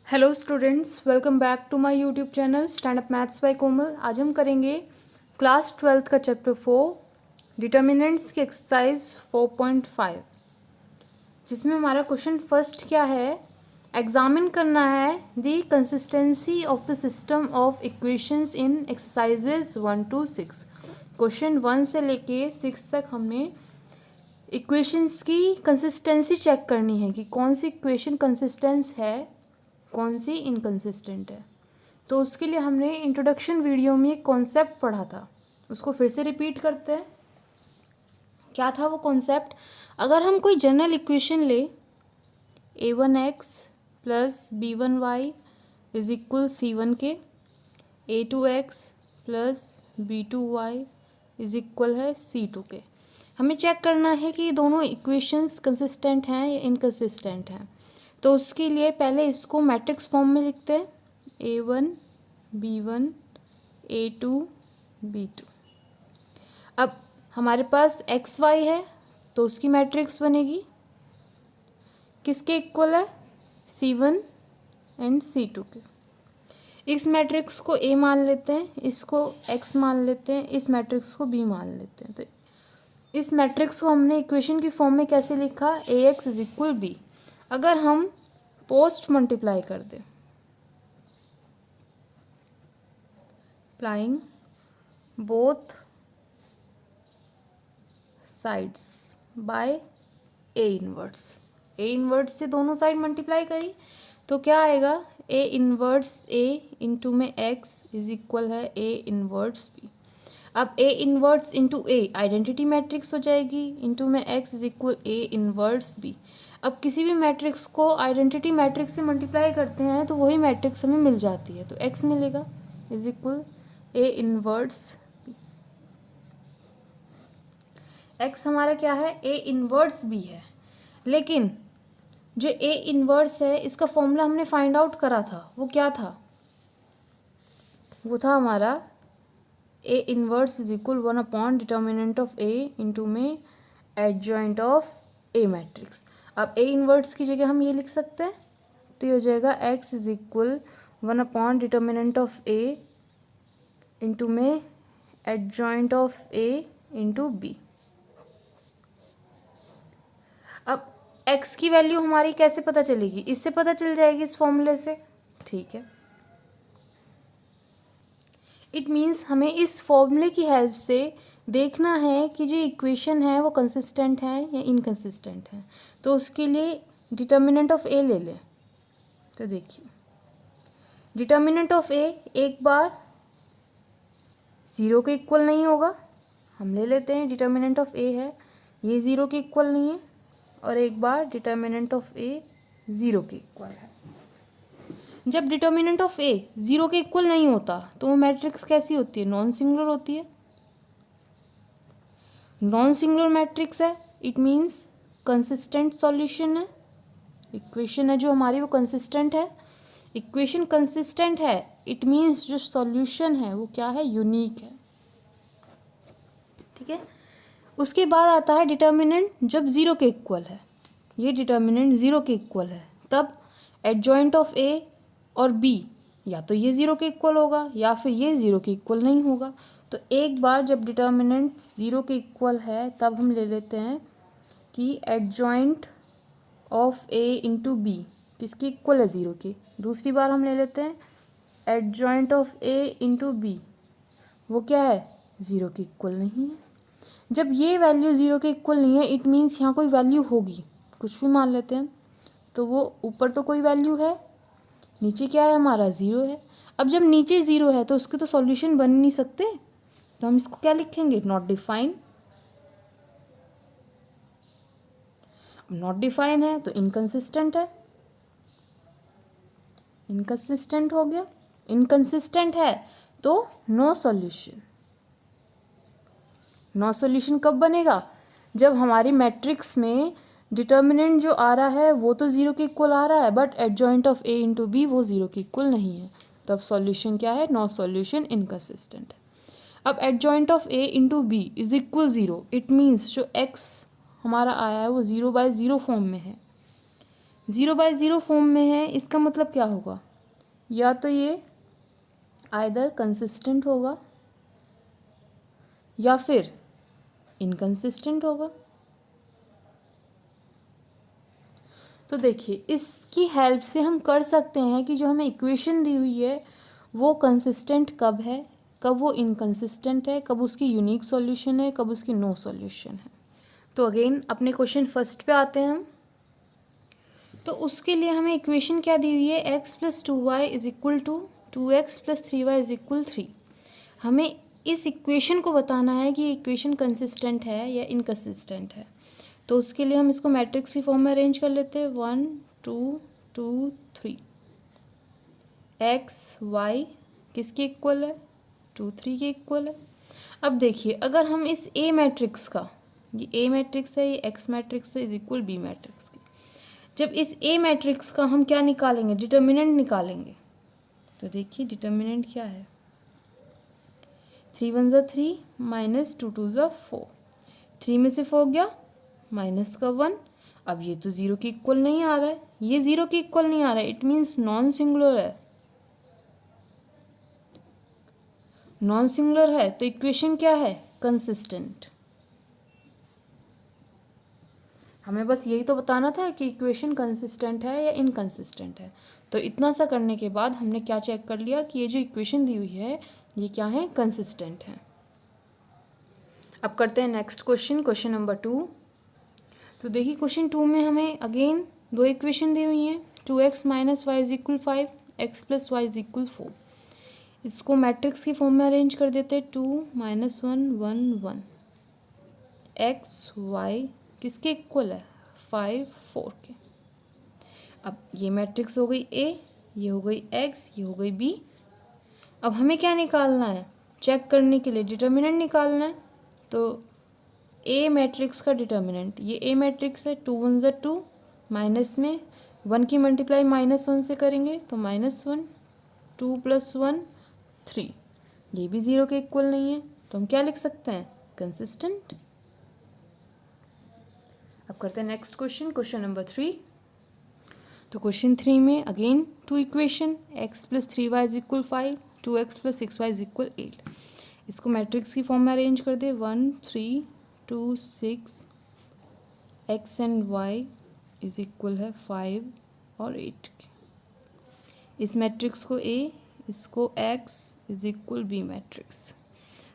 Hello students, welcome back to my YouTube channel stand up maths by Komal. आज हम करेंगे class 12th का chapter 4 determinants की exercise 4.5, जिसमें हमारा क्वेश्चन फर्स्ट क्या है, एग्जामिन करना है the consistency of the system of equations in exercises 1 to 6। Question 1 से लेके 6 तक हमने इक्वेशंस की कंसिस्टेंसी चेक करनी है कि कौन सी इक्वेशन कंसिस्टेंस है, कौन सी इनकंसिस्टेंट है। तो उसके लिए हमने इंट्रोडक्शन वीडियो में एक कॉन्सेप्ट पढ़ा था, उसको फिर से रिपीट करते हैं। क्या था वो कॉन्सेप्ट? अगर हम कोई जनरल इक्वेशन ले a1x plus b1y is equal c1 के, a2x plus b2y is equal है c2 के, हमें चेक करना है कि दोनों इक्वेशंस कंसिस्टेंट हैं या इनकंसिस्टेंट हैं। तो उसके लिए पहले इसको मैट्रिक्स फॉर्म में लिखते हैं, a1 b1 a2 b2। अब हमारे पास एक्स वाई है तो उसकी मैट्रिक्स बनेगी किसके इक्वल है, c1 एंड c2 के। इस मैट्रिक्स को a मान लेते हैं, इसको x मान लेते हैं, इस मैट्रिक्स को b मान लेते हैं। तो इस मैट्रिक्स को हमने इक्वेशन की फॉर्म में कैसे लिखा, ax इज इक्वल b। अगर हम पोस्ट मल्टीप्लाई कर दें, applying both sides by A inverse, A inverse से दोनों साइड मल्टीप्लाई करी तो क्या आएगा, ए इनवर्स ए इंटू में एक्स इज इक्वल है ए इनवर्स बी। अब A inverse into A identity matrix हो जाएगी, इंटू में x is equal A inverse B. अब किसी भी मैट्रिक्स को आइडेंटिटी मैट्रिक्स से मल्टीप्लाई करते हैं तो वही मैट्रिक्स हमें मिल जाती है, तो एक्स मिलेगा is equal A inverse. X हमारा क्या है, ए इनवर्स बी है। लेकिन जो ए इनवर्स है इसका फॉर्मूला हमने फाइंड आउट करा था, वो क्या था, वो था हमारा A inverse is equal 1 determinant of A into में एडजॉइंट ऑफ ए मैट्रिक्स। अब ए इनवर्स की जगह हम ये लिख सकते हैं, तो ये हो जाएगा x is equal 1 determinant of A into में adjoint of A into B. अब x की वैल्यू हमारी कैसे पता चलेगी, इससे पता चल जाएगी इस फॉर्मूले से, ठीक है। इट मीन्स हमें इस फॉर्मूले की हेल्प से देखना है कि जो इक्वेशन है वो कंसिस्टेंट है या इनकंसिस्टेंट है। तो उसके लिए डिटर्मिनेंट ऑफ ए ले लें। तो देखिए डिटर्मिनेंट ऑफ ए एक बार 0 के इक्वल नहीं होगा, हम ले लेते हैं डिटर्मिनेंट ऑफ ए है ये 0 के इक्वल नहीं है, और एक बार डिटर्मिनेंट ऑफ ए 0 के इक्वल है। जब डिटर्मिनेंट ऑफ ए 0 के इक्वल नहीं होता तो वो मैट्रिक्स कैसी होती है, नॉन सिंगुलर होती है। नॉन सिंगुलर मैट्रिक्स है, इट मीन्स कंसिस्टेंट सॉल्यूशन है, इक्वेशन है जो हमारी वो कंसिस्टेंट है। इक्वेशन कंसिस्टेंट है, इट मीन्स जो सॉल्यूशन है वो क्या है, यूनिक है, ठीक है। उसके बाद आता है डिटर्मिनेंट जब 0 के इक्वल है, ये डिटर्मिनेंट 0 के इक्वल है, तब एडजॉइंट ऑफ ए और बी या तो ये 0 के इक्वल होगा या फिर ये 0 के इक्वल नहीं होगा। तो एक बार जब डिटर्मिनेंट 0 के इक्वल है तब हम ले लेते हैं कि adjoint of A into B किसके इक्वल है, 0 के। दूसरी बार हम ले लेते हैं adjoint of A into B, वो क्या है, 0 के इक्वल नहीं है। जब ये वैल्यू 0 के इक्वल नहीं है, इट मीन्स यहाँ कोई वैल्यू होगी, कुछ भी मान लेते हैं। तो वो ऊपर तो कोई वैल्यू है, नीचे क्या है हमारा 0 है। अब जब नीचे 0 है तो उसके तो सॉल्यूशन बन नहीं सकते, तो हम इसको क्या लिखेंगे, नॉट डिफाइन। नॉट डिफाइन है तो इनकंसिस्टेंट है, इनकंसिस्टेंट हो गया। इनकंसिस्टेंट है तो नो सॉल्यूशन। नो सॉल्यूशन कब बनेगा, जब हमारी मैट्रिक्स में डिटर्मिनेंट जो आ रहा है वो तो 0 के इक्वल आ रहा है, but adjoint of A into B वो 0 के इक्वल नहीं है, तब सॉल्यूशन क्या है, नो सॉल्यूशन, इनकंसिस्टेंट। अब adjoint of A into B is equal 0, it means जो एक्स हमारा आया है वो 0/0 फॉर्म में है। 0/0 फॉर्म में है, इसका मतलब क्या होगा, या तो ये आइदर कंसिस्टेंट होगा या फिर इनकंसिस्टेंट होगा। तो देखिए इसकी हेल्प से हम कर सकते हैं कि जो हमें इक्वेशन दी हुई है वो कंसिस्टेंट कब है, कब वो इनकंसिस्टेंट है, कब उसकी यूनिक सॉल्यूशन है, कब उसकी नो सॉल्यूशन है। तो अगेन अपने क्वेश्चन फर्स्ट पे आते हैं हम। तो उसके लिए हमें इक्वेशन क्या दी हुई है, x + 2y = 2x + 3y = 3। हमें इस इक्वेशन को बताना है कि ये इक्वेशन कंसिस्टेंट है या इनकंसिस्टेंट है। तो उसके लिए हम इसको मैट्रिक्स की फॉर्म में अरेंज कर लेते हैं, 1 2 2 3। x y किसके इक्वल है, 2 3 के इक्वल है। अब देखिए अगर हम इस ए मैट्रिक्स का, ये ए मैट्रिक्स है, ये एक्स मैट्रिक्स है, इज बी मैट्रिक्स की, जब इस ए मैट्रिक्स का हम क्या निकालेंगे, डिटर्मिनेंट निकालेंगे। तो देखिए डिटर्मिनेंट क्या है, 3 1 = 3 -2 2 = 4। 3 में से 4 गया माइनस का 1। अब ये तो 0 के इक्वल नहीं आ रहा है, ये 0 के इक्वल नहीं आ रहा है, इट मीन्स नॉन सिंगुलर है। नॉन सिंगुलर है तो इक्वेशन क्या है, कंसिस्टेंट। हमें बस यही तो बताना था कि इक्वेशन कंसिस्टेंट है या इनकंसिस्टेंट है। तो इतना सा करने के बाद हमने क्या चेक कर लिया कि ये जो इक्वेशन दी हुई है ये क्या है, कंसिस्टेंट है। अब करते हैं नेक्स्ट क्वेश्चन, क्वेश्चन नंबर 2। तो देखिए क्वेश्चन 2 में हमें अगेन दो इक्वेशन दी हुई हैं, 2x - y = 5, x + y = 4। इसको मैट्रिक्स की फॉर्म में अरेंज कर देते हैं, 2 - 1 1 1। x y किसके इक्वल है, 5 4 के। अब ये मैट्रिक्स हो गई A, ये हो गई x, ये हो गई B। अब हमें क्या निकालना है, चेक करने के लिए डिटर्मिनेंट निकालना है। तो A मैट्रिक्स का डिटर्मिनेंट, ये A मैट्रिक्स है, 2 1 = 2, माइनस में 1 की मल्टीप्लाई -1 से करेंगे तो -1, 2 + 1 3। ये भी 0 के इक्वल नहीं है, तो हम क्या लिख सकते हैं, कंसिस्टेंट। अब करते हैं नेक्स्ट क्वेश्चन, क्वेश्चन नंबर 3। तो क्वेश्चन 3 में again two equation, x + 3y = 5, 2x + 6y = 8। इसको मैट्रिक्स की फॉर्म में अरेंज कर दे, 1 3 2 6, x एंड y = 5 और 8 के। इस मैट्रिक्स को A, इसको x = B मैट्रिक्स।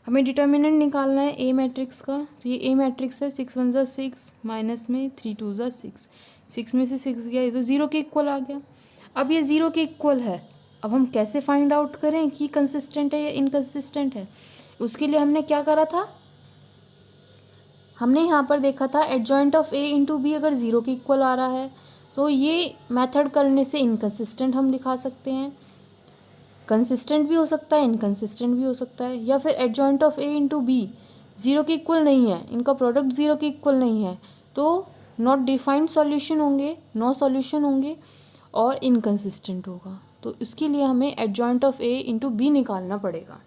हमें डिटर्मिनेंट निकालना है ए मैट्रिक्स का। तो ये ए मैट्रिक्स है, 6 1 = 6, माइनस में 3 2 = 6। 6 में से 6 गया, ये तो 0 के इक्वल आ गया। अब ये 0 के इक्वल है, अब हम कैसे फाइंड आउट करें कि कंसिस्टेंट है या इनकंसिस्टेंट है। उसके लिए हमने क्या करा था, हमने यहाँ पर देखा था एडजॉइंट ऑफ A × B अगर 0 के इक्वल आ रहा है तो ये मेथड करने से इनकंसिस्टेंट हम दिखा सकते हैं। कंसिस्टेंट भी हो सकता है, इनकंसिस्टेंट भी हो सकता है, या फिर एडजॉइंट ऑफ A × B 0 के इक्वल नहीं है, इनका प्रोडक्ट 0 के इक्वल नहीं है, तो नॉट डिफाइंड सॉल्यूशन होंगे, नो सॉल्यूशन होंगे और इनकंसिस्टेंट होगा। तो इसके लिए हमें एडजॉइंट ऑफ A × B निकालना पड़ेगा।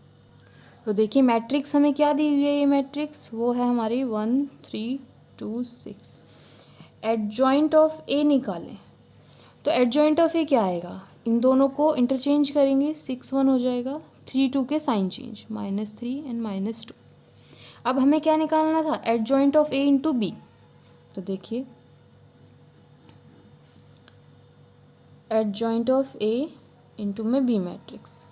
तो देखिए मैट्रिक्स हमें क्या दी हुई है, ये मैट्रिक्स वो है हमारी 1 3 2 6। एडजॉइंट ऑफ A निकालें तो एडजॉइंट ऑफ A क्या आएगा, इन दोनों को इंटरचेंज करेंगे, 6 1 हो जाएगा, 3 2 के साइन चेंज, -3 एंड -2। अब हमें क्या निकालना था, एडजॉइंट ऑफ A × B। तो देखिए एडजॉइंट ऑफ A × में B मैट्रिक्स।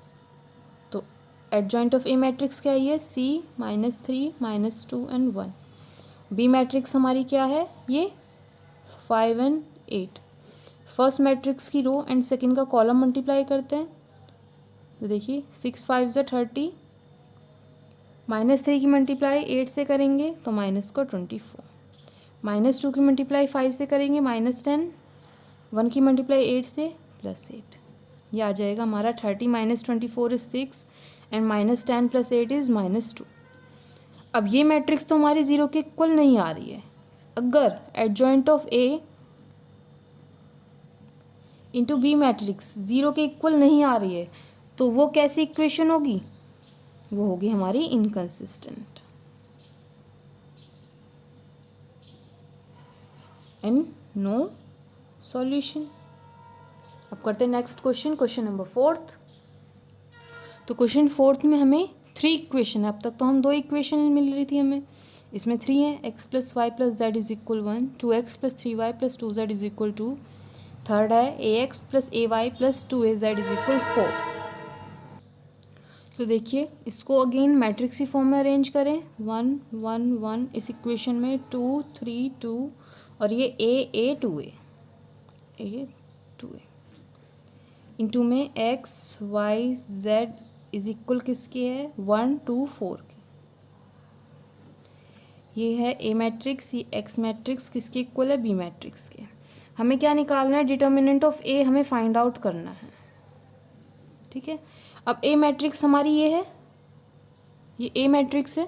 तो एडजॉइंट ऑफ A मैट्रिक्स क्या है, ये C -3 -2 एंड 1। B मैट्रिक्स हमारी क्या है, ये 5 एंड 8। फर्स्ट मैट्रिक्स की रो एंड सेकंड का कॉलम मल्टीप्लाई करते हैं। तो देखिए 6 5 = 30, -3 की मल्टीप्लाई 8 से करेंगे तो -24, -2 की मल्टीप्लाई 5 से करेंगे -10, 1 की मल्टीप्लाई 8 से +8। ये आ जाएगा हमारा 30 - 24 = 6 एंड -10 + 8 इज़ -2। अब ये मैट्रिक्स तो हमारी 0 के इक्वल नहीं आ रही है। अगर adjoint of A × B matrix 0 के इक्वल नहीं आ रही है तो वो कैसी इक्वेशन होगी, वो होगी हमारी इनकंसिस्टेंट एंड नो सॉल्यूशन। अब करते हैं नेक्स्ट क्वेश्चन, क्वेश्चन नंबर 4। तो क्वेश्चन 4 में हमें 3 इक्वेशन है। अब तक तो हम 2 इक्वेशन मिल रही थी हमें, इसमें 3 है। x plus y plus z is equal 1, 2x plus 3y plus 2z is equal 2। Third है ax plus ay plus 2az is equal 4। तो देखिए इसको अगेन मैट्रिक्स फॉर्म में अरेंज करें, 1 1 1 इस इक्वेशन में 2 3 2 और ये a 2a इंटू में x y z is equal किसके है, 1 2 4 के। ये है ए मैट्रिक्स, ये एक्स मैट्रिक्स किसके इक्वल है, बी मैट्रिक्स के। हमें क्या निकालना है, डिटर्मिनेंट ऑफ ए हमें फाइंड आउट करना है। ठीक है, अब ए मैट्रिक्स हमारी ये है, ये ए मैट्रिक्स है।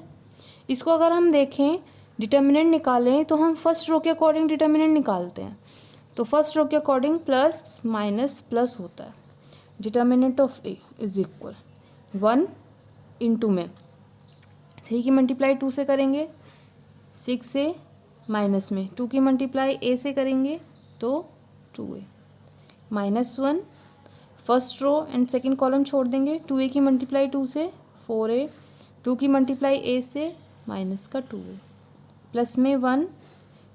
इसको अगर हम देखें डिटर्मिनेंट निकालें तो हम फर्स्ट रो के अकॉर्डिंग डिटर्मिनेंट निकालते हैं। तो फर्स्ट रो के अकॉर्डिंग प्लस माइनस प्लस होता है। Determinant of A is equal 1 into में 3 की मल्टीप्लाई 2 से करेंगे, 6 से माइनस में 2 की मल्टीप्लाई ए से करेंगे तो 2a -1। First row and second column छोड़ देंगे, 2a की मल्टीप्लाई 2 से 4a, 2 की मल्टीप्लाई a से माइनस का 2a प्लस में 1।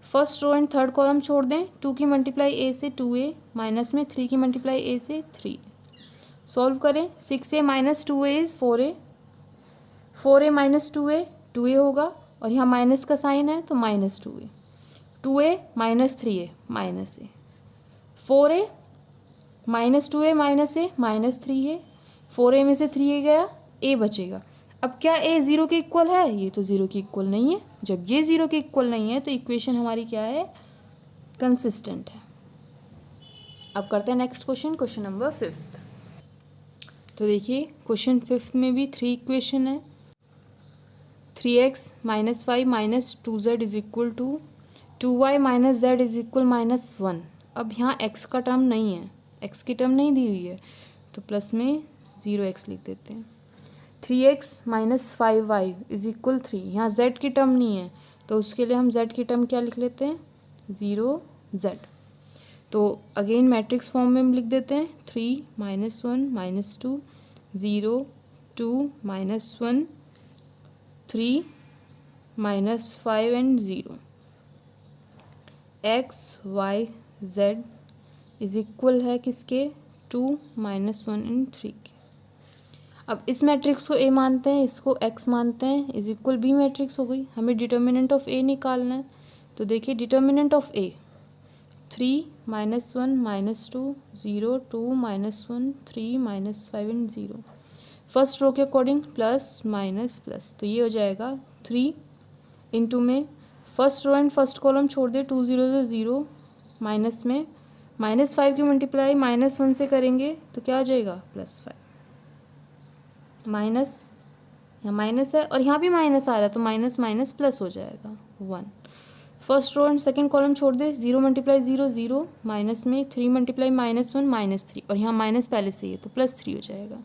First row and third column छोड़ दें, 2 की मल्टीप्लाई a से 2a माइनस में 3 की मल्टीप्लाई a से 3। सॉल्व करें, 6a minus 2a is 4a, 4a minus 2a 2a होगा और यहाँ माइनस का साइन है तो minus 2a, 2a minus 3a minus a, 4a minus 2a minus a minus 3a, 4a में से 3a गया, a बचेगा। अब क्या a 0 के इक्वल है, ये तो 0 के इक्वल नहीं है। जब ये 0 के इक्वल नहीं है तो इक्वेशन हमारी क्या है, कंसिस्टेंट है। अब करते हैं नेक्स्ट क्वेश्चन, क्वेश्चन नंबर 5। तो देखिए क्वेश्चन 5 में भी 3 इक्वेशन है। 3x minus 5 minus 2z is equal to 2y minus z is equal -1। अब यहाँ x का टर्म नहीं है, x की टर्म नहीं दी हुई है तो प्लस में 0x लिख देते हैं। 3x minus 5y is equal 3, यहाँ z की टर्म नहीं है तो उसके लिए हम z की टर्म क्या लिख लेते हैं, 0z। तो अगेन मैट्रिक्स फॉर्म में हम लिख देते हैं 3 -1 -2 0 2 -1 3 -5 and 0। x y z is equal है किसके, 2 -1 एंड 3 के। अब इस मैट्रिक्स को a मानते हैं, इसको x मानते हैं, इज इक्वल b मैट्रिक्स हो गई। हमें डिटर्मिनेंट ऑफ a निकालना है। तो देखिए determinant of a 3 -1 -2 0 2 -1 3 -5 and 0। First row के अकॉर्डिंग प्लस माइनस प्लस, तो ये हो जाएगा 3 इंटू में first row and first column छोड़ दे, 2 0 से 0 माइनस में -5 की मल्टीप्लाई -1 से करेंगे तो क्या आ जाएगा, +5। माइनस, यहाँ माइनस है और यहाँ भी माइनस आ रहा है तो माइनस माइनस प्लस हो जाएगा 1। First row and second column छोड़ दे, 0 मल्टीप्लाई 0 0 माइनस में 3 मल्टीप्लाई -1 -3 और यहाँ माइनस पहले से ही है तो +3 हो जाएगा।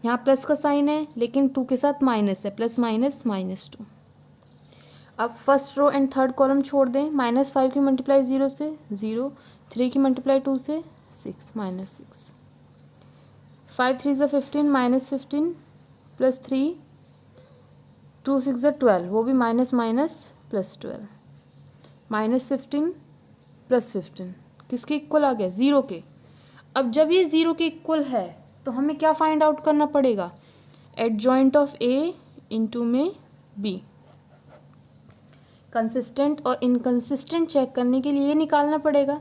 यहाँ प्लस का साइन है लेकिन 2 के साथ माइनस है, प्लस माइनस -2। अब first row and third column छोड़ दें, -5 की मल्टीप्लाई 0 से 0, 3 की मल्टीप्लाई 2 से 6 -6, 5 3 ज़ा 15 -15 प्लस 3 2 6 ज़ा 12, वो भी माइनस माइनस प्लस 12 -15 प्लस 15 किसके इक्वल आ गया, 0 के। अब जब ये 0 के इक्वल है तो हमें क्या फाइंड आउट करना पड़ेगा, एडजॉइंट ऑफ a इंटू में b। कंसिस्टेंट और इनकंसिस्टेंट चेक करने के लिए ये निकालना पड़ेगा।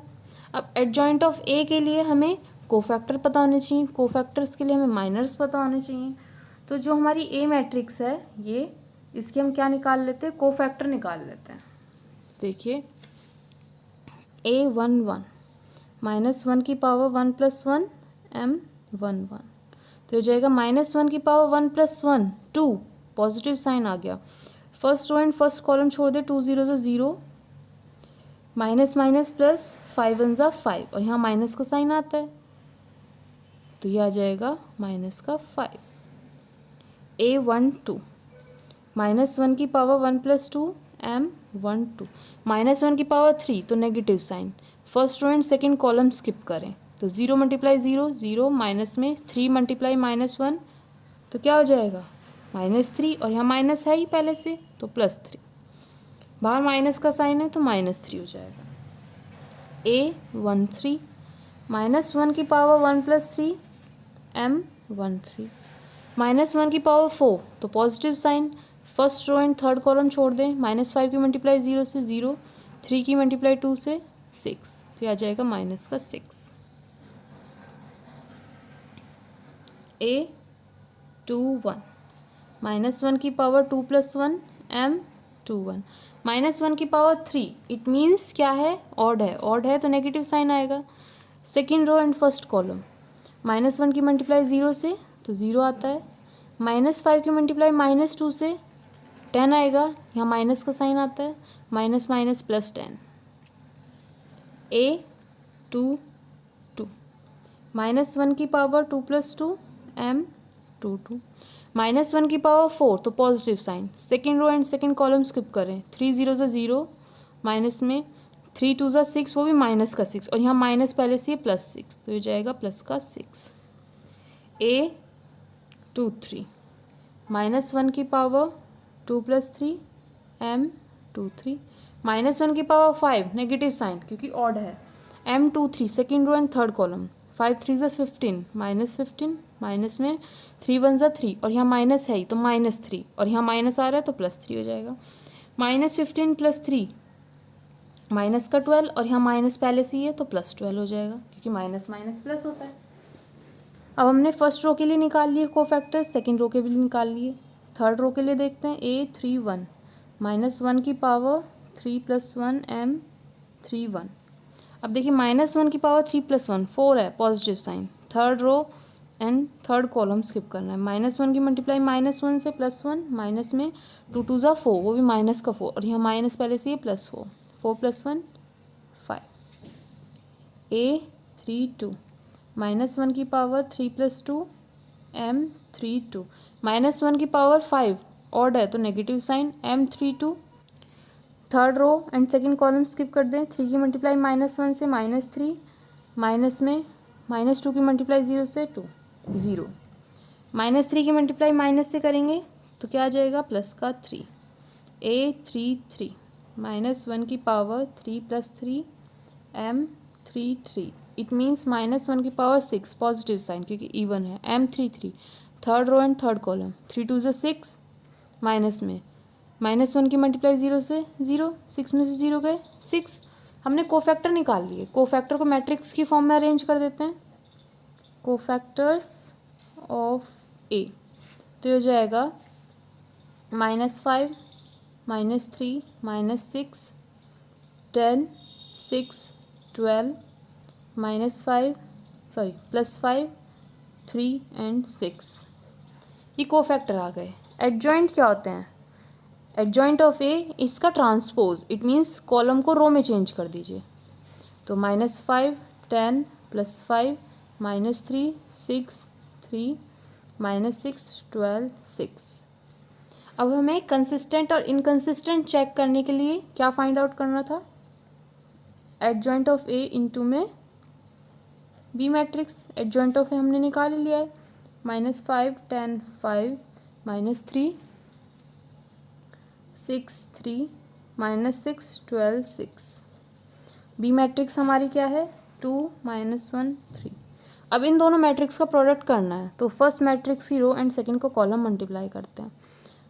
अब एडजॉइंट ऑफ a के लिए हमें कोफैक्टर पता होने चाहिए, कोफैक्टर्स के लिए हमें माइनर्स पता होने चाहिए। तो जो हमारी a मैट्रिक्स है ये, इसके हम क्या निकाल लेते हैं, कोफैक्टर निकाल लेते हैं। देखिए a1 1 -1 की पावर 1 + 1 m1 1, तो हो जाएगा -1 की पावर 1 + 1 2, पॉजिटिव साइन आ गया। First row and first column छोड़ दे, 2 0 से 0 माइनस माइनस प्लस 5 1 ज़ा 5 और यहाँ माइनस का साइन आता है तो ये आ जाएगा -5। a1 2 -1 की पावर 1 + 2 m 1 2, -1 की पावर 3 तो negative sign. First row and second column skip करें तो 0 मल्टीप्लाई 0 0, माइनस में 3 मल्टीप्लाई -1 तो क्या हो जाएगा -3, और यहाँ माइनस है ही पहले से तो +3, बाहर माइनस का साइन है तो -3 हो जाएगा। A13 -1 की पावर 1 + 3 M13, -1 की पावर 4 तो positive sign. First row and third column छोड़ दें, -5 की मल्टीप्लाई 0 से 0, 3 की मल्टीप्लाई 2 से 6 तो यह आ जाएगा -6। A21 -1 की पावर 2 + 1 M21, -1 की पावर 3 इट मीन्स क्या है, ऑड है, ऑड है तो नेगेटिव साइन आएगा। Second row and first column, -1 की मल्टीप्लाई 0 से तो 0 आता है, -5 की मल्टीप्लाई -2 से 10 आएगा, यहाँ माइनस का साइन आता है, माइनस माइनस +10। A22 -1 की पावर 2 + 2 M22, -1 की पावर 4 तो positive sign. Second row and second column skip करें, 3 0 से 0, माइनस में 3 2 सा 6, वो भी माइनस का 6, और यहाँ माइनस पहले से +6 तो ये जाएगा +6। A23 -1 की पावर 2 + 3 M23, -1 की पावर 5 नेगेटिव साइन क्योंकि ऑड है, M23 second row and third column, 5 3 + 15 -15, minus में 3 1 = 3, और यहाँ माइनस है ही तो -3, और यहाँ माइनस आ रहा है तो +3 हो जाएगा। -15 + 3 माइनस का 12, और यहाँ माइनस पहले से ही है तो +12 हो जाएगा क्योंकि माइनस माइनस प्लस होता है। अब हमने फर्स्ट रो के लिए निकाल लिए कोफैक्टर्स, सेकेंड रो के भी निकाल लिए, थर्ड रो के लिए देखते हैं। A31 -1 की पावर 3 + 1 M31। अब देखिए -1 की पावर 3 + 1 4 है, positive sign. Third row and third column skip करना है, -1 की मल्टीप्लाई -1 से +1, माइनस में 2 2 ज़ा 4, वो भी माइनस का 4, और यहाँ माइनस पहले से ये +4, 4 + 1 5। A32 -1 की पावर 3 + 2 M32, -1 की पावर 5 ऑड है तो negative sign M32। Third row and second column skip कर दें, 3 की मल्टीप्लाई -1 से -3, माइनस में -2 की मल्टीप्लाई 0 से 2 0, -3 की मल्टीप्लाई माइनस से करेंगे तो क्या आ जाएगा +3। A33 -1 की पावर 3 + 3 M33, इट मीन्स -1 की पावर 6 पॉजिटिव साइन क्योंकि इवन है, M33 third row and third column, 3 2 ज़ा 6, माइनस में -1 की मल्टीप्लाई 0 से 0, 6 में से 0 गए 6। हमने कोफैक्टर निकाल लिए, कोफैक्टर को मैट्रिक्स की फॉर्म में अरेंज कर देते हैं, कोफैक्टर्स ऑफ A तो हो जाएगा -5 -3 -6 10 6 12 +5 3 एंड 6, ये कोफैक्टर आ गए। एडजॉइंट क्या होते हैं, एडजॉइंट ऑफ ए इसका ट्रांसपोज, इट मीन्स कॉलम को रो में चेंज कर दीजिए, तो -5 10 +5 -3 6 3 -6 12 6। अब हमें कंसिस्टेंट और इनकंसिस्टेंट चेक करने के लिए क्या फाइंड आउट करना था, एडजॉइंट ऑफ ए इंटू में बी मैट्रिक्स। एडजॉइंट ऑफ ए हमने निकाल लिया है, -5 10 5 -3 6 3 -6 12 6। बी मैट्रिक्स हमारी क्या है 2 -1 3। अब इन दोनों मैट्रिक्स का प्रोडक्ट करना है तो फर्स्ट मैट्रिक्स की रो एंड सेकंड को कॉलम मल्टीप्लाई करते हैं,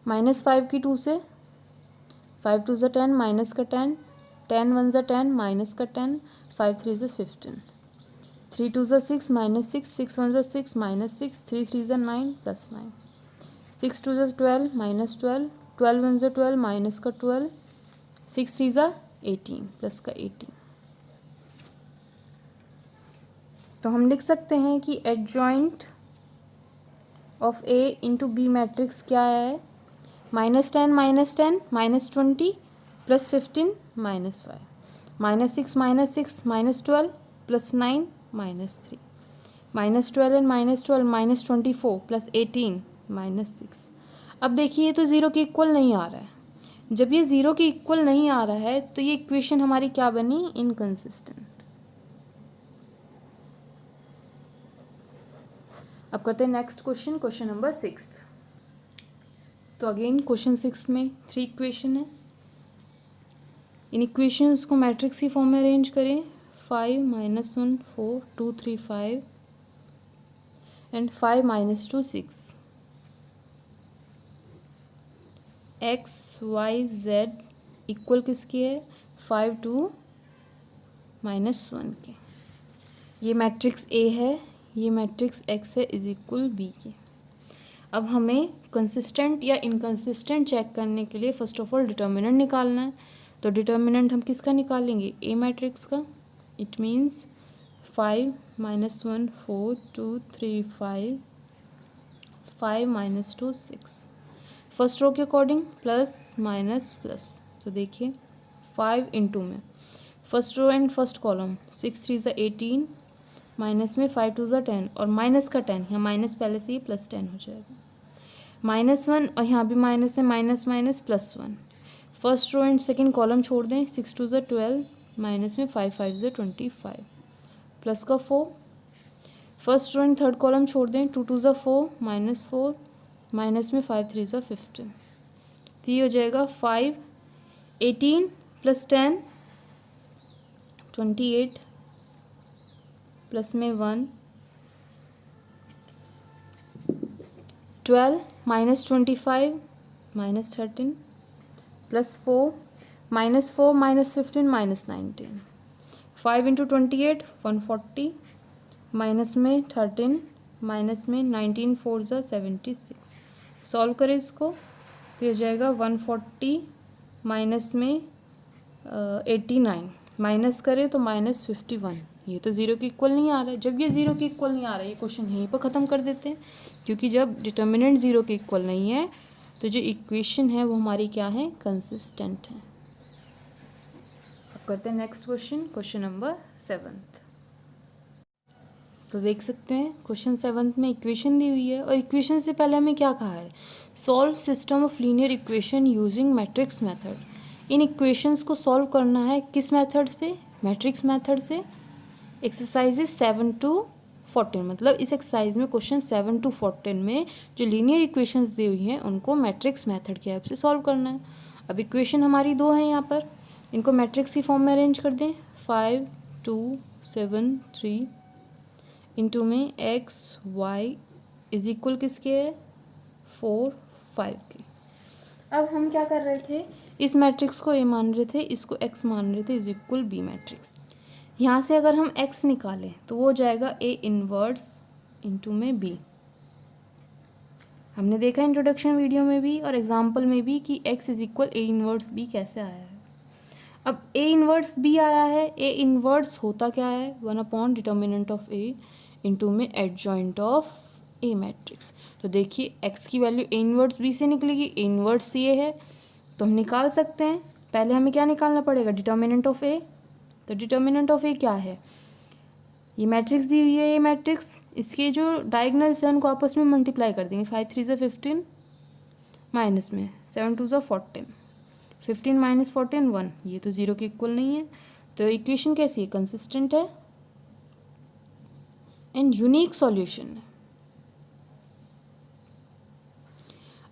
-5 की 2 से, 5 2 ज़ा 10 माइनस का 10, 10 1 ज़ा 10 माइनस का 10, 5 3 ज़ा 15, 3 2 ज़ा 6 -6, 6 1 ज़ा 6 -6, 3 3 ज़ा 9 +9, 6 2 ज़ा 12 -12, 12 1 ज़ा 12 माइनस का 12, 6 3 ज़ा 18 प्लस का 18। तो हम लिख सकते हैं कि adjoint of A into B matrix क्या है, -10 -10 -20 +15 -5, -6 -6 -12 +9 -3, -12 एंड -12 -24 +18 -6। अब देखिए तो ज़ीरो के इक्वल नहीं आ रहा है, जब ये ज़ीरो के इक्वल नहीं आ रहा है तो ये इक्वेशन हमारी क्या बनी, इनकंसिस्टेंट। अब करते हैं नेक्स्ट क्वेश्चन, क्वेश्चन नंबर 6। तो अगेन क्वेश्चन 6 में 3 इक्वेशन है। इन इक्वेशंस को मैट्रिक्स की फॉर्म में अरेंज करें। 5 - 1 4 2 3 5 and 5 - 2 6। x y z equal किसके है, 5 2 -1 के। ये मैट्रिक्स A है, ये मैट्रिक्स X है इज इक्वल B के। अब हमें कंसिस्टेंट या इनकंसिस्टेंट चेक करने के लिए फर्स्ट ऑफ ऑल डिटर्मिनेंट निकालना है। तो डिटर्मिनेंट हम किसका निकालेंगे, A मैट्रिक्स का। It means 5 - 1 4 2 3 5 5 - 2 6। फर्स्ट रो के अकॉर्डिंग प्लस माइनस प्लस। तो देखिए 5 इंटू में first row and first column 6 3 ज़ा 18, माइनस में 5 2 ज़ा 10 और माइनस का 10, यहाँ माइनस पहले से ही प्लस 10 हो जाएगा। -1 और यहाँ भी माइनस है, minus minus +1। First row and second column छोड़ दें, 6 2 ज़ा 12, माइनस में 5 5 ज़ा 25, प्लस का 4। First row and third column छोड़ दें, 2 2 ज़ा 4, -4, माइनस में 5 3 ज़ा 15। तो ये हो जाएगा 5 18 + 10 28 प्लस में 1 12 -25 -13 प्लस 4 -4 -15 -19। 5 इंटू 28 140, माइनस में 13, माइनस में 19 4 ज़ा 76। सॉल्व करें इसको तो ये हो जाएगा 140 माइनस में 89, माइनस करें तो -51। ये तो ज़ीरो के इक्वल नहीं आ रहा है। जब ये ज़ीरो के इक्वल नहीं आ रहा है, ये क्वेश्चन यहीं पर ख़त्म कर देते हैं, क्योंकि जब डिटर्मिनेंट ज़ीरो के इक्वल नहीं है तो जो इक्वेशन है वो हमारी क्या है, कंसिस्टेंट है। अब करते हैं नेक्स्ट क्वेश्चन, क्वेश्चन नंबर 7। तो देख सकते हैं क्वेश्चन 7 में इक्वेशन दी हुई है और इक्वेशन से पहले हमें क्या कहा है, solve system of linear equation using matrix method. In equations को सॉल्व करना है किस मेथड से, मैट्रिक्स मेथड से। एक्सरसाइजेज 7 to 14, मतलब इस एक्सरसाइज में क्वेश्चन 7 to 14 में जो लीनियर इक्वेशंस दी हुई हैं उनको मैट्रिक्स मेथड की हेल्प से सॉल्व करना है। अब इक्वेशन हमारी 2 हैं यहाँ पर, इनको मैट्रिक्स की फॉर्म में अरेंज कर दें। 5 2 7 3 इंटू में x y इज इक्वल किसके है, 4 5 के। अब हम क्या कर रहे थे, इस मैट्रिक्स को A मान रहे थे, इसको x मान रहे थे, इज इक्वल B मैट्रिक्स। यहाँ से अगर हम x निकालें तो वो हो जाएगा A इनवर्स इंटू में B। हमने देखा इंट्रोडक्शन वीडियो में भी और एग्जाम्पल में भी कि x is equal A inverse B कैसे आया है। अब A इनवर्स B आया है, A इनवर्स होता क्या है, 1 डिटर्मिनेंट ऑफ A इंटू में एडजॉइंट ऑफ A मैट्रिक्स। तो देखिए x की वैल्यू A इनवर्स B से निकलेगी, A इनवर्स ये है तो हम निकाल सकते हैं। पहले हमें क्या निकालना पड़ेगा, डिटर्मिनेंट ऑफ A। तो डिटर्मिनेंट ऑफ A क्या है, ये मैट्रिक्स दी हुई है, ये मैट्रिक्स, इसके जो डायगोनल्स हैं उनको आपस में मल्टीप्लाई कर देंगे। 5 3 ज़ा 15, माइनस में 7 2 ज़ा 14, 15 माइनस 14 1। ये तो ज़ीरो के इक्वल नहीं है, तो इक्वेशन कैसी है, कंसिस्टेंट है एंड यूनिक सॉल्यूशन है।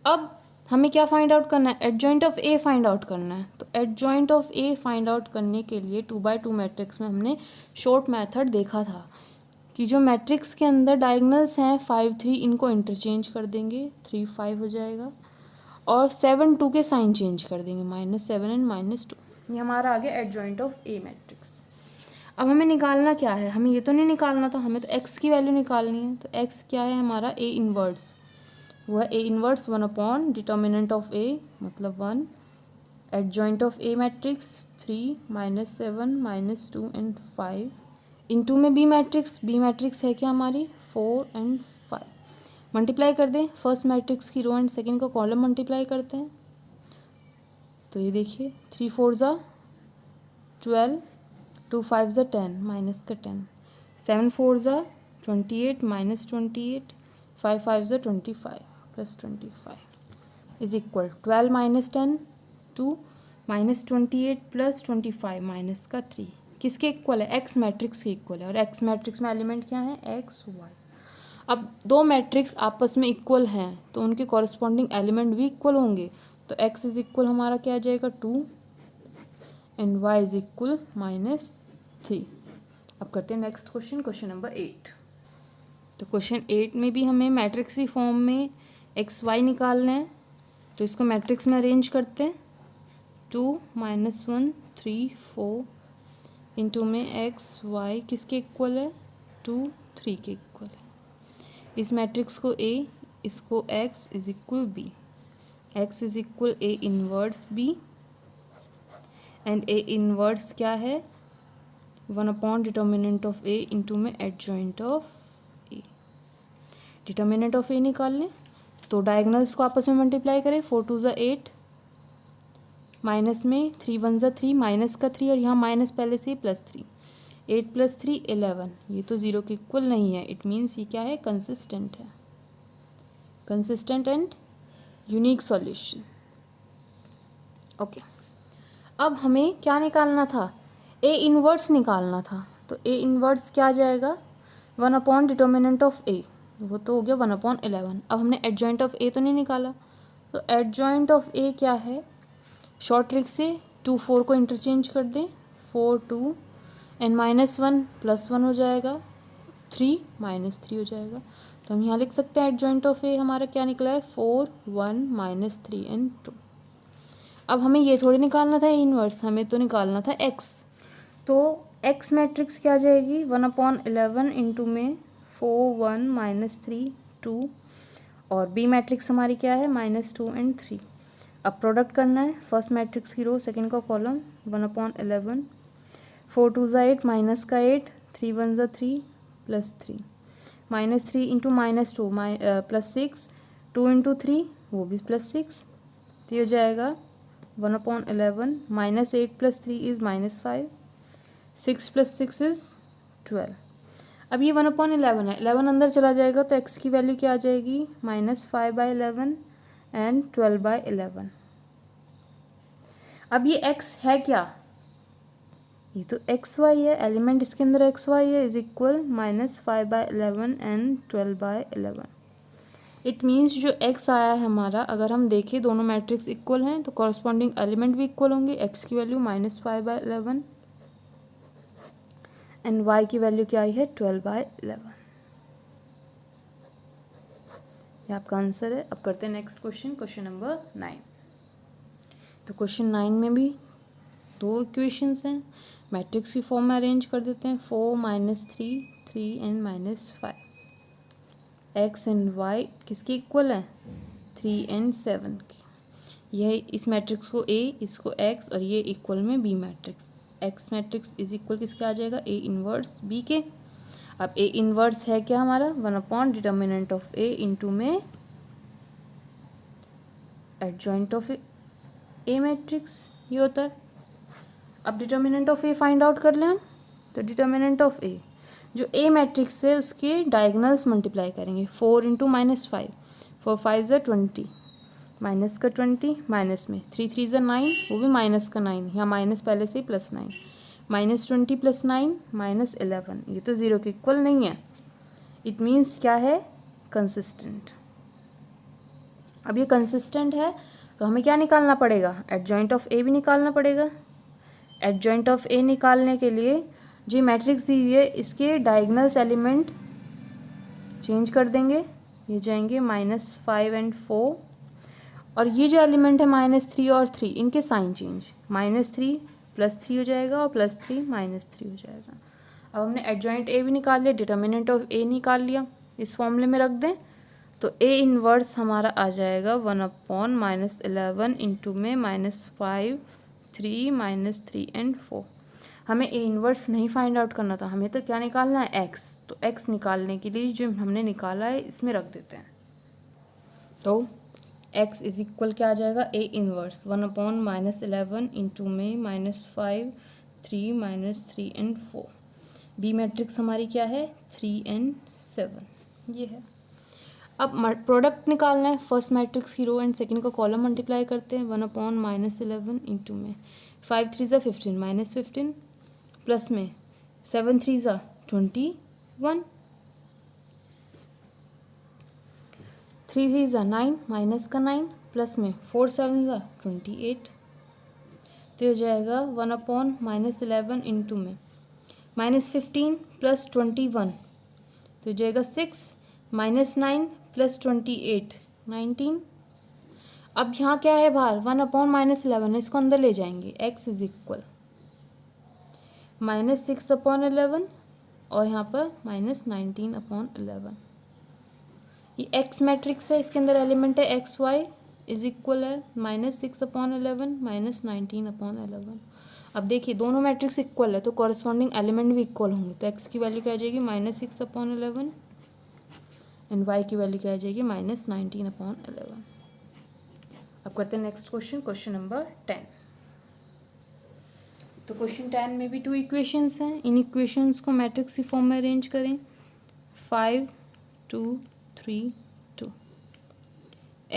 अब हमें क्या फाइंड आउट करना है, adjoint of A find out करना है। तो adjoint of A find out करने के लिए 2x2 मैट्रिक्स में हमने शॉर्ट मेथड देखा था कि जो मैट्रिक्स के अंदर डायगोनल्स हैं 5 3, इनको इंटरचेंज कर देंगे, 3 5 हो जाएगा, और 7 2 के साइन चेंज कर देंगे, -7 एंड -2। ये हमारा आ गया एडजॉइंट ऑफ ए मैट्रिक्स। अब हमें निकालना क्या है, हमें ये तो नहीं निकालना था, हमें तो x की वैल्यू निकालनी है। तो x क्या है हमारा, A इनवर्स, वो है A inverse 1 determinant of A मतलब 1, adjoint of A matrix 3 -7 -2 and 5 into में B मैट्रिक्स, B मैट्रिक्स है क्या हमारी 4 एंड 5। मल्टीप्लाई कर दें, फर्स्ट मैट्रिक्स की रो एंड सेकंड का कॉलम मल्टीप्लाई करते हैं। तो ये देखिए 3 4 ज़ा 12, 2 5 ज़ा 10, माइनस का 10, 7 4 ज़ा 28, -28, 5 5 ज़ा 25 plus 25 is equal 12 - 10 -2 -28 plus 25 minus का 3 किसके इक्वल है? एक्स मैट्रिक्स के इक्वल है। और एक्स मैट्रिक्स में एलिमेंट क्या है? X y. अब दो मैट्रिक्स आपस में इक्वल हैं तो उनके कॉरस्पॉन्डिंग एलिमेंट भी इक्वल होंगे। तो एक्स इज इक्वल हमारा क्या आ जाएगा? 2 एंड वाई इज इक्वल -3। अब करते हैं नेक्स्ट क्वेश्चन, क्वेश्चन नंबर 8। तो क्वेश्चन 8 में भी हमें मैट्रिक्स की फॉर्म में एक्स वाई निकालना है। तो इसको मैट्रिक्स में अरेंज करते हैं। 2 -1 3 4 इंटू में एक्स वाई किसके इक्वल है? 2 3 के इक्वल है। इस मैट्रिक्स को ए, इसको x is equal B. X is equal A inverse B and A inverse क्या है? 1 डिटर्मिनेंट ऑफ ए इंटू में adjoint of A. Determinant of A निकाल लें तो डायगनल्स को आपस में मल्टीप्लाई करें। 4 2 ज़ा 8, माइनस में 3 1 ज़ा 3, माइनस का 3 और यहाँ माइनस पहले से ही +3। 8 + 3 11। ये तो 0 के इक्वल नहीं है। इट मीन्स ये क्या है? कंसिस्टेंट है। Consistent and unique solution. Okay, अब हमें क्या निकालना था? ए इनवर्स निकालना था। तो ए इनवर्स क्या आ जाएगा? 1 डिटर्मिनेंट ऑफ ए, वो तो हो गया 1/11। अब हमने एडजॉइंट ऑफ ए तो नहीं निकाला। तो एडजॉइंट ऑफ ए क्या है? शॉर्ट ट्रिक से 2 4 को इंटरचेंज कर दें। 4 2 एंड -1 +1 हो जाएगा, 3 -3 हो जाएगा। तो हम यहाँ लिख सकते हैं एडजॉइंट ऑफ ए हमारा क्या निकला है? 4 1 -3 एंड 2। अब हमें ये थोड़ी निकालना था इनवर्स, हमें तो निकालना था एक्स। तो एक्स मैट्रिक्स क्या आ जाएगी? 1/11 इंटू में 4 1 -3 2 और बी मैट्रिक्स हमारी क्या है? -2 एंड 3। अब प्रोडक्ट करना है। फर्स्ट मैट्रिक्स की रो, सेकंड का कॉलम। 1/11, 4 2 ज़ा 8, माइनस का 8, 3 1 ज़ा 3 +3, -3 इंटू -2 +6, 2 इंटू 3 वो भी +6। तो ये हो जाएगा 1/11 -8 + 3 इज़ -5, 6 + 6 इज़ 12। अब ये 1/11 है, 11 अंदर चला जाएगा तो x की वैल्यू क्या आ जाएगी? -5/11 एंड 12/11। अब ये x है क्या? ये तो एक्स वाई है, एलिमेंट इसके अंदर एक्स वाई है, is equal -5/11 and 12/11। It means जो x आया है हमारा, अगर हम देखें दोनों मैट्रिक्स इक्वल हैं तो कॉरस्पॉन्डिंग एलिमेंट भी इक्वल होंगे। x की वैल्यू -5/11 एंड y की वैल्यू क्या आई है? 12/11। ये आपका आंसर है। अब करते हैं नेक्स्ट क्वेश्चन, क्वेश्चन नंबर 9। तो क्वेश्चन 9 में भी दो इक्वेशंस हैं, मैट्रिक्स की फॉर्म में अरेंज कर देते हैं। 4 -3 3 एंड -5। एक्स एंड वाई किसके इक्वल है? 3 एंड 7 के। यह इस मैट्रिक्स को ए, इसको एक्स और ये इक्वल में B matrix. X matrix is equal किसके आ जाएगा? ए इनवर्स बी के। अब ए इनवर्स है क्या हमारा? 1 डिटर्मिनेंट ऑफ ए इंटू में एडजॉइंट ऑफ ए मैट्रिक्स, ये होता है। अब determinant of A find out कर लें हम। तो डिटर्मिनेंट ऑफ ए, जो ए मैट्रिक्स है उसके डायगनल्स मल्टीप्लाई करेंगे। 4 इंटू -5, 4 5 ज़ा 20, माइनस का 20, माइनस में 3 3 ज़ा 9, वो भी माइनस का 9, यहाँ माइनस पहले से +9, -20 + 9 -11। ये तो 0 के इक्वल नहीं है। इट मीन्स क्या है? कंसिस्टेंट। अब ये कंसिस्टेंट है तो हमें क्या निकालना पड़ेगा? एडजॉइंट ऑफ ए भी निकालना पड़ेगा। एडजॉइंट ऑफ ए निकालने के लिए जो मैट्रिक्स दी हुई है इसके डायगनल्स एलिमेंट चेंज कर देंगे। ये जाएंगे -5 एंड 4 और ये जो एलिमेंट है -3 और 3, इनके साइन चेंज। -3 +3 हो जाएगा और +3 -3 हो जाएगा। अब हमने एडजॉइंट ए भी निकाल लिया, डिटर्मिनेंट ऑफ ए निकाल लिया, इस फॉर्मूले में रख दें तो ए इनवर्स हमारा आ जाएगा 1/11 इंटू में -5 3 -3 एंड 4। हमें ए इनवर्स नहीं फाइंड आउट करना था, हमें तो क्या निकालना है? एक्स। तो एक्स निकालने के लिए जो हमने निकाला है इसमें रख देते हैं। तो एक्स इज इक्वल क्या आ जाएगा? ए इनवर्स 1/11 इंटू में -5 3 -3 एंड 4। बी मैट्रिक्स हमारी क्या है? 3 एंड 7, ये है। अब प्रोडक्ट निकालना है, फर्स्ट मैट्रिक्स की रो एंड सेकंड का कॉलम मल्टीप्लाई करते हैं, 1/-11 इंटू में 5 3 ज़ा 15 -15 प्लस में 7 3 ज़ा 21 3 3 ज़ा 9 माइनस का 9 प्लस में 4 7 ज़ा 28, तो हो जाएगा 1/-11 इंटू में -15 प्लस 21, तो हो जाएगा 6 -9 प्लस 28 19। अब यहाँ क्या है बाहर 1/-11, इसको अंदर ले जाएंगे, x इज इक्वल -6/11 और यहाँ पर -19/11। ये x मैट्रिक्स है, इसके अंदर एलिमेंट है x y इज इक्वल है -6/11 -19/11। अब देखिए दोनों मैट्रिक्स इक्वल है तो कॉरस्पॉन्डिंग एलिमेंट भी इक्वल होंगे, तो x की वैल्यू क्या आ जाएगी -6/11 एंड y की वैल्यू क्या आ जाएगी -19/11। अब करते हैं नेक्स्ट क्वेश्चन, क्वेश्चन नंबर 10। तो क्वेश्चन 10 में भी 2 इक्वेशंस हैं, इन इक्वेशंस को मैट्रिक्स की फॉर्म में अरेंज करें। 5 2 3 2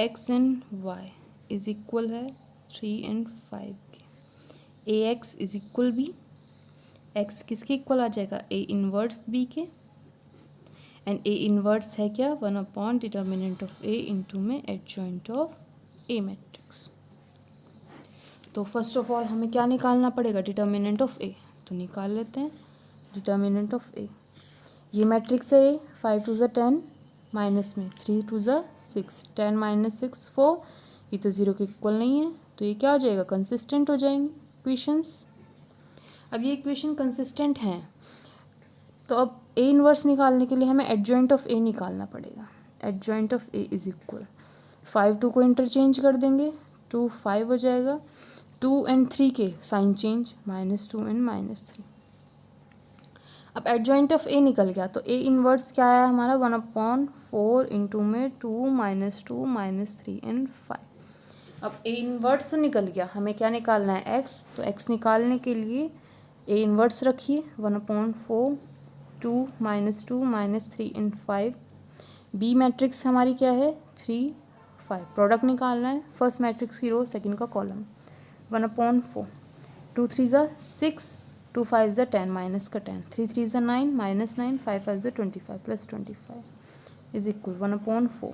x and y is equal है 3 एंड 5 के। A x is equal B, x किसके इक्वल आ जाएगा ए इनवर्स बी के, एंड ए इनवर्स है क्या 1/डिटर्मिनेंट ऑफ ए इंटू में एडजॉइंट ऑफ ए मैट्रिक्स। तो फर्स्ट ऑफ ऑल हमें क्या निकालना पड़ेगा, डिटर्मिनेंट ऑफ ए, तो निकाल लेते हैं डिटर्मिनेंट ऑफ ए। ये मैट्रिक्स है ए, 5 2 ज़ा 10 माइनस में 3 2 ज़ा 6, 10 - 6 4, ये तो 0 के इक्वल नहीं है, तो ये क्या हो जाएगा कंसिस्टेंट हो जाएंगे इक्वेशंस। अब ये इक्वेशन कंसिस्टेंट हैं, तो अब ए इनवर्स निकालने के लिए हमें एडजॉइंट ऑफ ए निकालना पड़ेगा। Adjoint of A is equal 5 2 को इंटरचेंज कर देंगे, 2 5 हो जाएगा, 2 एंड 3 के साइन चेंज -2 एंड -3। अब एडजॉइंट ऑफ ए निकल गया, तो ए इनवर्स क्या है हमारा 1/4 इंटू में 2 -2 -3 एंड 5। अब ए इनवर्स तो निकल गया, हमें क्या निकालना है एक्स, तो एक्स निकालने के लिए ए इनवर्स रखिए 1/4 2 -2 -3 एंड 5। बी मैट्रिक्स हमारी क्या है 3 5, प्रोडक्ट निकालना है, फर्स्ट मैट्रिक्स की रो सेकंड का कॉलम 1/4 2 3 ज़ा 6 2 5 ज़ा 10 माइनस का 10 3 3 ज़ा 9 -9 5 5 ज़ा 25 प्लस 25 इज इक्वल 1/4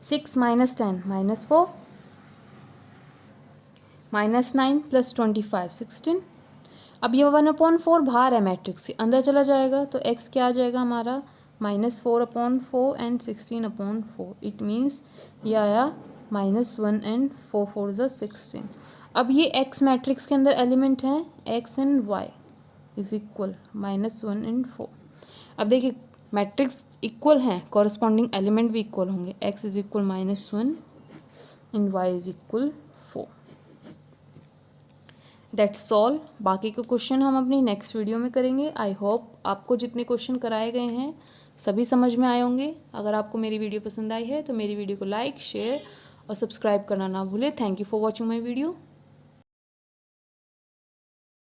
6 - 10 -4 -9 प्लस 25 16। अब ये 1/4 बाहर है मैट्रिक्स के, अंदर चला जाएगा तो x क्या आ जाएगा हमारा -4/4 एंड 16/4। इट मीन्स ये आया -1 एंड 4 4 ज़ा 16। अब ये x मैट्रिक्स के अंदर एलिमेंट हैं x and y is equal -1 and 4। अब देखिए मैट्रिक्स इक्वल हैं, कॉरस्पॉन्डिंग एलिमेंट भी इक्वल होंगे, x is equal -1 and y is equal 4। That's all. बाकी के क्वेश्चन हम अपनी नेक्स्ट वीडियो में करेंगे। आई होप आपको जितने क्वेश्चन कराए गए हैं सभी समझ में आए होंगे। अगर आपको मेरी वीडियो पसंद आई है तो मेरी वीडियो को लाइक शेयर और सब्सक्राइब करना ना भूलें। Thank you for watching my video.